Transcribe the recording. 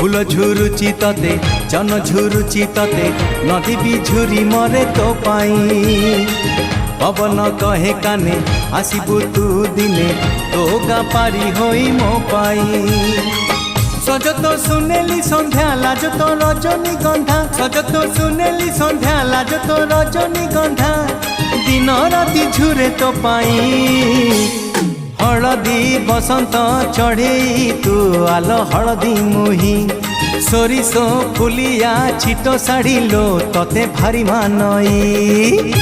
फूल झुरुची तते जन झुरुची तते नदी भी झुरी मरे तो पाई पवन कहे काने आसबू तू दिने तो गा पारी होई मो पाई सज तो सुनेली संध्या लाज तो रजनी गंधा सज तो सुनेली संध्या लाज तो रजनी गंधा दिन राति झुरे तो पाई हलदी बसंत चढ़े तू आल हलदी मुही सोरिष फुलिया छिटो शाढ़ी लो तते भारी मानई।